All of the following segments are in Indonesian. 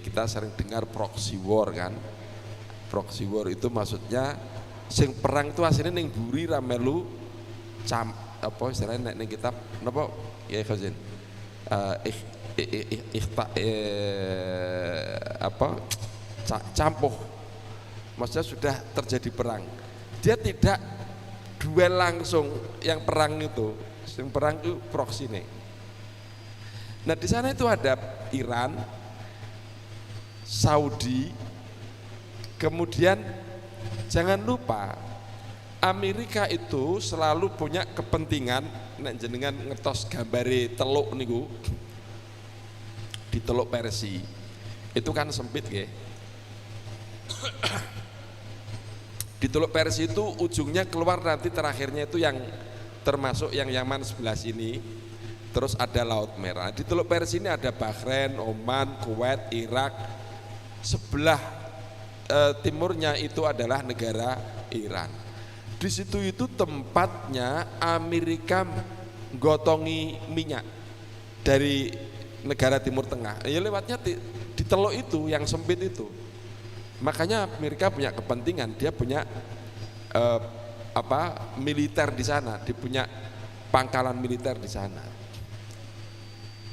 Kita sering dengar proxy war kan. Proxy war itu maksudnya sing perang itu aslinya ning buri ra melu apa istilahnya ning kitab napa ya Khazin campuh, maksudnya sudah terjadi perang, dia tidak duel langsung. Yang perang itu proxy nih. Nah di sana itu ada Iran, Saudi, kemudian jangan lupa Amerika itu selalu punya kepentingan. Nek jenengan ngertos gambare teluk niku, di teluk Persia itu kan sempit nggih. Di teluk Persia itu ujungnya keluar nanti terakhirnya itu yang termasuk yang Yaman sebelah sini, terus ada Laut Merah. Di teluk Persia ini ada Bahrain, Oman, Kuwait, Irak. Sebelah timurnya itu adalah negara Iran. Di situ itu tempatnya Amerika gotongi minyak dari negara Timur Tengah. Ya lewatnya di teluk itu yang sempit itu. Makanya Amerika punya kepentingan, dia punya militer di sana, dia punya pangkalan militer di sana.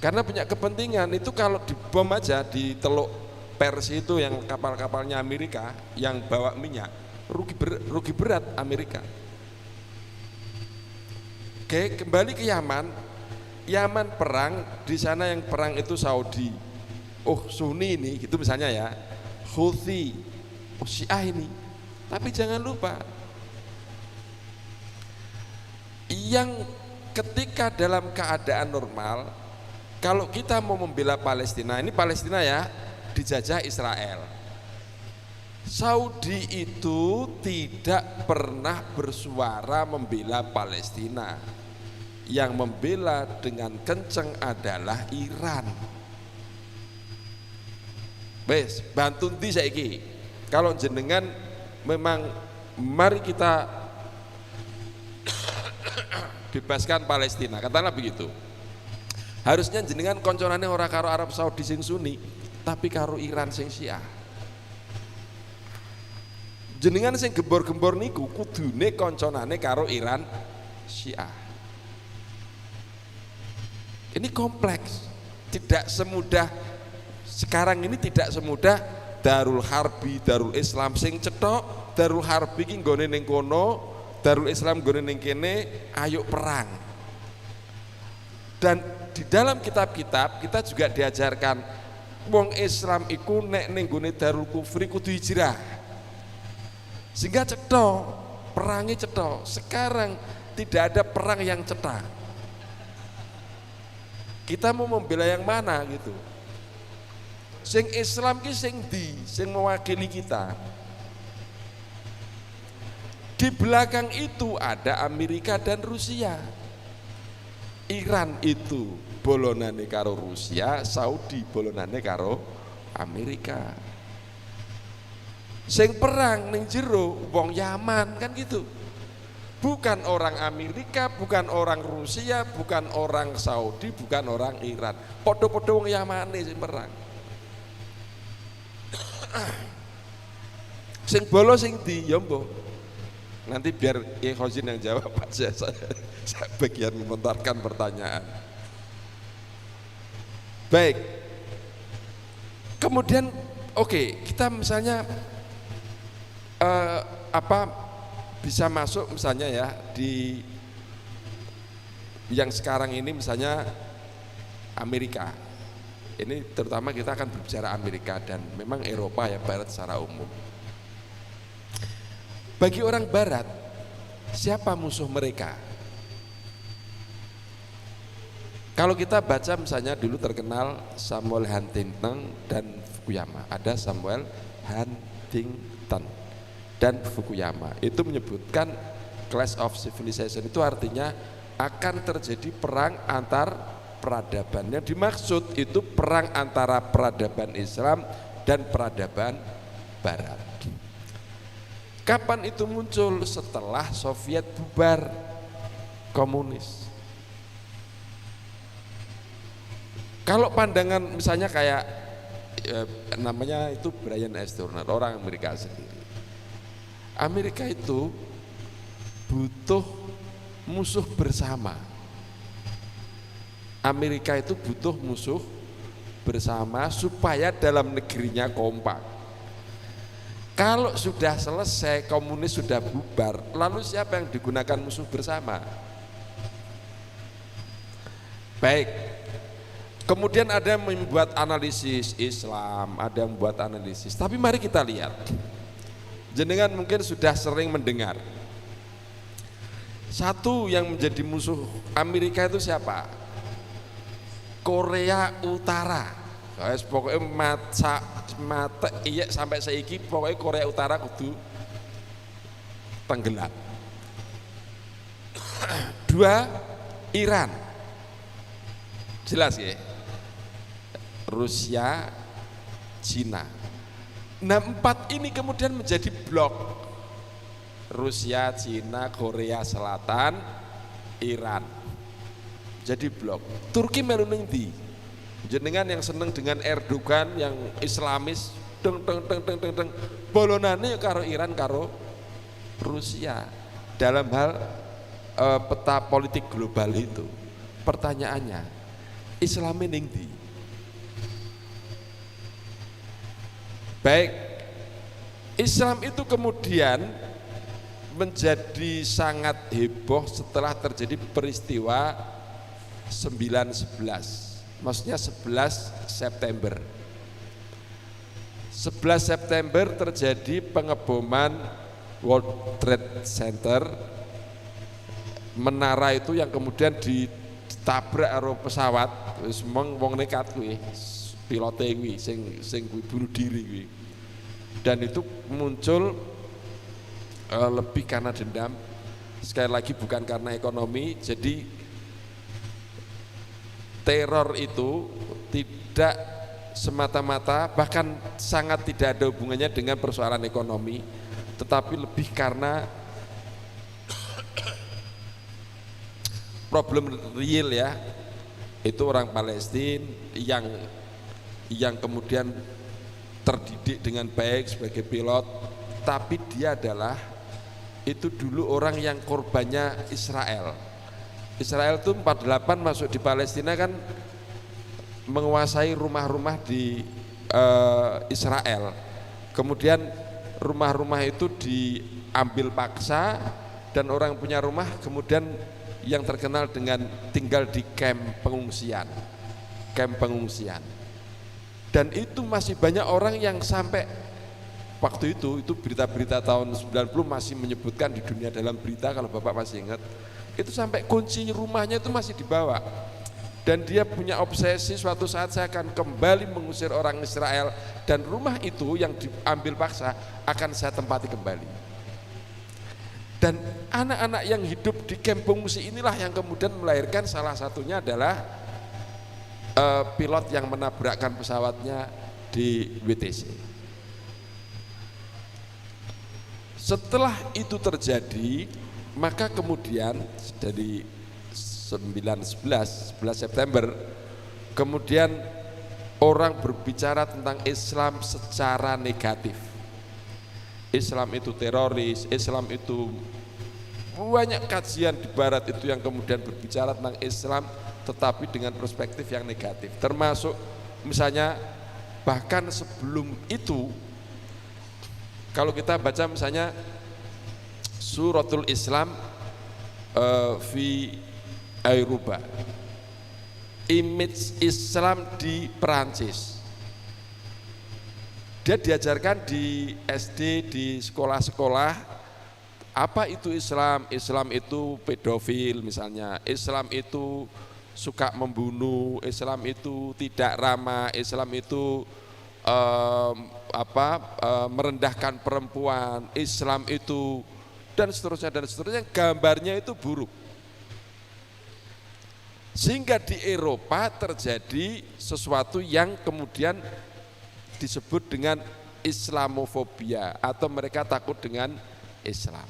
Karena punya kepentingan itu, kalau dibom aja di teluk Persia itu yang kapal-kapalnya Amerika yang bawa minyak, rugi berat Amerika. Oke, kembali ke Yaman. Yaman perang, di sana yang perang itu Saudi. Oh, Sunni ini gitu misalnya ya. Houthi, Syiah ini. Tapi jangan lupa yang ketika dalam keadaan normal, kalau kita mau membela Palestina, ini Palestina ya, dijajah Israel. Saudi itu tidak pernah bersuara membela Palestina. Yang membela dengan kenceng adalah Iran. Wes, bantu ndi saiki. Kalau jenengan memang mari kita bebaskan Palestina, katakanlah begitu. Harusnya jenengan konconane ora karo Arab Saudi sing Sunni, tapi karo Iran sing Syiah. Jenengan sing gembor-gembor niku kudune konconane karo Iran Syiah. Ini kompleks, tidak semudah sekarang ini, tidak semudah Darul Harbi, Darul Islam sing cetok, Darul Harbi ki nggone ning kono, Darul Islam nggone ning kene, ayo perang. Dan di dalam kitab-kitab kita juga diajarkan wong Islam iku nek ning nggone Darul Kufri kudu hijrah. Sehingga cetok, perangnya cetok. Sekarang tidak ada perang yang cetak. Kita mau membela yang mana gitu? Sing Islam ki sing sing mewakili kita. Di belakang itu ada Amerika dan Rusia. Iran itu bolonane karo Rusia, Saudi bolonane karo Amerika. Sing perang ning jero wong Yaman kan gitu. Bukan orang Amerika, bukan orang Rusia, bukan orang Saudi, bukan orang Iran. Podo-podo wong Yamane sing perang. Sing bolo sing di ya mbok. Nanti biar Khazin yang jawab aja, saya bagian melontarkan pertanyaan. Baik. Kemudian oke, kita misalnya bisa masuk misalnya ya di yang sekarang ini misalnya Amerika. Ini terutama kita akan berbicara Amerika dan memang Eropa ya, Barat secara umum. Bagi orang Barat, siapa musuh mereka? Kalau kita baca misalnya dulu terkenal Samuel Huntington dan Fukuyama. Ada Samuel Huntington dan Fukuyama. Itu menyebutkan clash of civilization, itu artinya akan terjadi perang antar peradaban. Yang dimaksud itu perang antara peradaban Islam dan peradaban Barat. Kapan itu muncul? Setelah Soviet bubar, komunis. Kalau pandangan misalnya kayak namanya itu Brian S. Turner, orang Amerika sendiri. Amerika itu butuh musuh bersama. Amerika itu butuh musuh bersama supaya dalam negerinya kompak. Kalau sudah selesai, komunis sudah bubar, lalu siapa yang digunakan musuh bersama? Baik, kemudian ada yang membuat analisis Islam, ada yang membuat analisis. Tapi mari kita lihat, jenengan mungkin sudah sering mendengar, satu yang menjadi musuh Amerika itu siapa? Korea Utara. Guys, pokoknya mata iya sampai saiki pokoknya Korea Utara kudu tenggelam. Dua, Iran. Jelas ya. Rusia, Cina. Nah, empat ini kemudian menjadi blok. Rusia, Cina, Korea Selatan, Iran. Jadi blok. Turki melu ning ndi? Jenengan yang seneng dengan Erdogan yang Islamis, deng bolonane karo Iran karo Rusia dalam hal peta politik global itu. Pertanyaannya, Islam ning ndi? Baik, Islam itu kemudian menjadi sangat heboh setelah terjadi peristiwa 9/11, maksudnya 11 September. 11 September terjadi pengeboman World Trade Center, menara itu yang kemudian ditabrak karo pesawat, wis wong nekat kuwi, pilote kuwi sing bunuh diri kuwi. Dan itu muncul lebih karena dendam, sekali lagi bukan karena ekonomi. Jadi teror itu tidak semata-mata, bahkan sangat tidak ada hubungannya dengan persoalan ekonomi, tetapi lebih karena problem real ya, itu orang Palestina yang kemudian terdidik dengan baik sebagai pilot, tapi dia adalah itu dulu orang yang korbannya Israel. Israel itu 48 masuk di Palestina kan, menguasai rumah-rumah di Israel. Kemudian rumah-rumah itu diambil paksa dan orang punya rumah kemudian yang terkenal dengan tinggal di kamp pengungsian. Dan itu masih banyak orang yang sampai waktu itu berita-berita tahun 90 masih menyebutkan di dunia dalam berita, kalau Bapak masih ingat, itu sampai kunci rumahnya itu masih dibawa. Dan dia punya obsesi, suatu saat saya akan kembali mengusir orang Israel dan rumah itu yang diambil paksa akan saya tempati kembali. Dan anak-anak yang hidup di kamp pengungsi inilah yang kemudian melahirkan, salah satunya adalah pilot yang menabrakkan pesawatnya di WTC. Setelah itu terjadi, maka kemudian dari 11 September kemudian orang berbicara tentang Islam secara negatif. Islam itu teroris, Islam itu banyak kajian di barat itu yang kemudian berbicara tentang Islam tetapi dengan perspektif yang negatif. Termasuk misalnya bahkan sebelum itu kalau kita baca misalnya Suratul Islam fi Eropa, image Islam di Perancis, dia diajarkan di SD, di sekolah-sekolah, apa itu Islam. Islam itu pedofil misalnya, Islam itu suka membunuh, Islam itu tidak ramah, Islam itu merendahkan perempuan, Islam itu dan seterusnya, gambarnya itu buruk. Sehingga di Eropa terjadi sesuatu yang kemudian disebut dengan Islamofobia, atau mereka takut dengan Islam.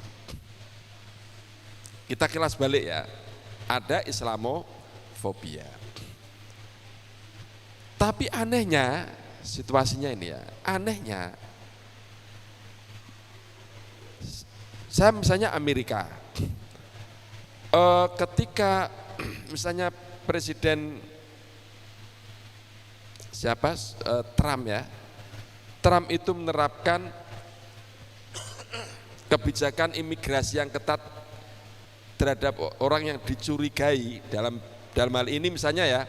Kita kilas balik ya, ada Islamofobia. Tapi anehnya situasinya ini ya, anehnya saya misalnya Amerika, ketika misalnya presiden Trump ya, Trump itu menerapkan kebijakan imigrasi yang ketat terhadap orang yang dicurigai dalam hal ini misalnya ya,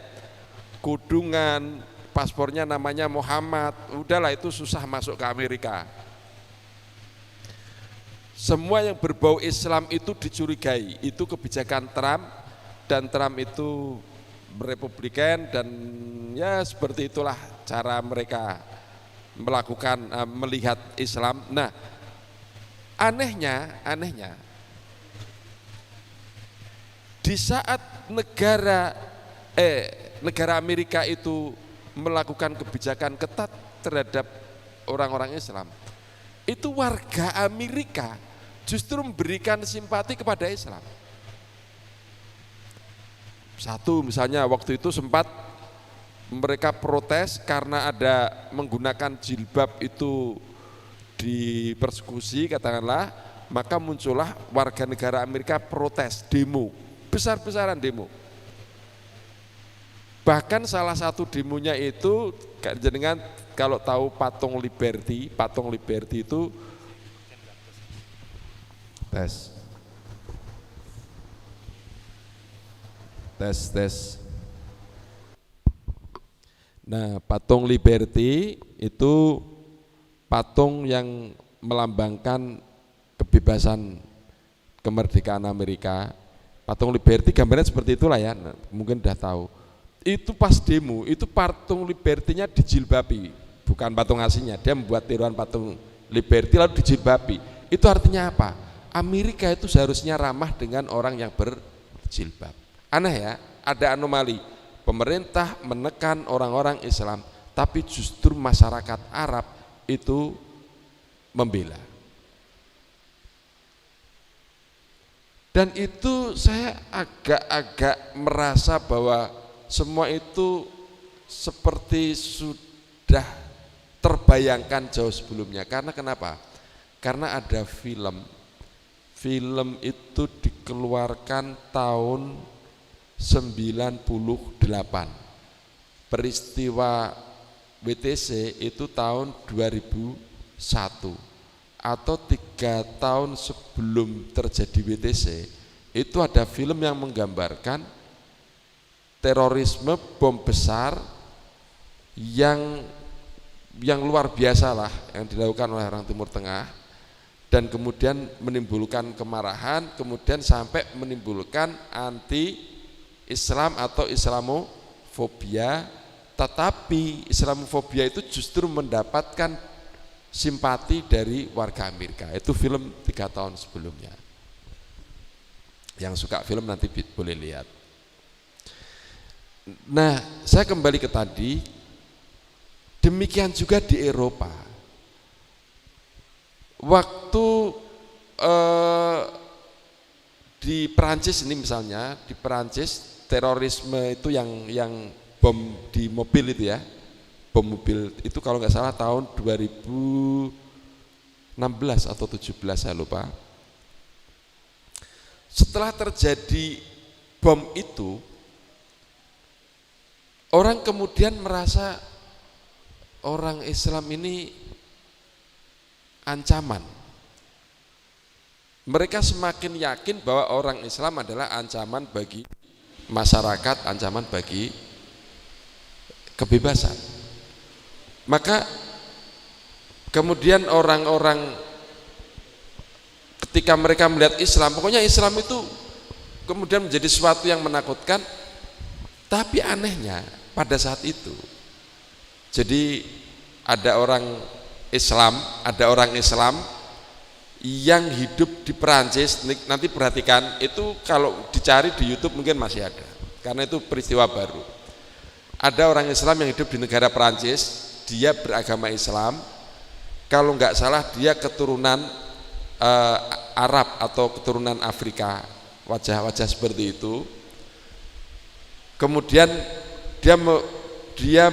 kudungan, paspornya namanya Muhammad, udahlah itu susah masuk ke Amerika. Semua yang berbau Islam itu dicurigai, itu kebijakan Trump, dan Trump itu Republikan, dan ya seperti itulah cara mereka melakukan melihat Islam. Nah, anehnya di saat negara Amerika itu melakukan kebijakan ketat terhadap orang-orang Islam, itu warga Amerika justru memberikan simpati kepada Islam. Satu misalnya waktu itu sempat mereka protes karena ada menggunakan jilbab itu dipersekusi katakanlah, maka muncullah warga negara Amerika protes, demo, besar-besaran demo. Bahkan salah satu demonya itu, jenengan kalau tahu patung Liberty itu tes. Nah, patung Liberty itu patung yang melambangkan kebebasan kemerdekaan Amerika. Patung Liberty gambarnya seperti itulah ya, mungkin udah tahu. Itu pas demo, itu patung Liberty-nya dijilbabi, bukan patung aslinya. Dia membuat tiruan patung Liberty lalu dijilbabi. Itu artinya apa? Amerika itu seharusnya ramah dengan orang yang berjilbab. Aneh ya, ada anomali. Pemerintah menekan orang-orang Islam, tapi justru masyarakat Arab itu membela. Dan itu saya agak-agak merasa bahwa semua itu seperti sudah terbayangkan jauh sebelumnya. Karena kenapa? Karena ada film itu dikeluarkan tahun 98. Peristiwa WTC itu tahun 2001 atau 3 tahun sebelum terjadi WTC. Itu ada film yang menggambarkan terorisme bom besar yang luar biasa lah yang dilakukan oleh orang Timur Tengah, dan kemudian menimbulkan kemarahan, kemudian sampai menimbulkan anti-Islam atau Islamofobia. Tetapi Islamofobia itu justru mendapatkan simpati dari warga Amerika. Itu film 3 tahun sebelumnya. Yang suka film nanti boleh lihat. Nah, saya kembali ke tadi, demikian juga di Eropa. Waktu di Perancis ini misalnya, di Perancis terorisme itu yang bom di mobil itu ya, bom mobil itu kalau nggak salah tahun 2016 atau 17 saya lupa. Setelah terjadi bom itu, orang kemudian merasa orang Islam ini ancaman. Mereka semakin yakin bahwa orang Islam adalah ancaman bagi masyarakat, ancaman bagi kebebasan. Maka kemudian orang-orang ketika mereka melihat Islam, pokoknya Islam itu kemudian menjadi sesuatu yang menakutkan. Tapi anehnya pada saat itu, jadi ada orang Islam yang hidup di Perancis. Nanti perhatikan, itu kalau dicari di YouTube mungkin masih ada, karena itu peristiwa baru. Ada orang Islam yang hidup di negara Perancis, dia beragama Islam, kalau nggak salah dia keturunan Arab atau keturunan Afrika, wajah-wajah seperti itu. Kemudian dia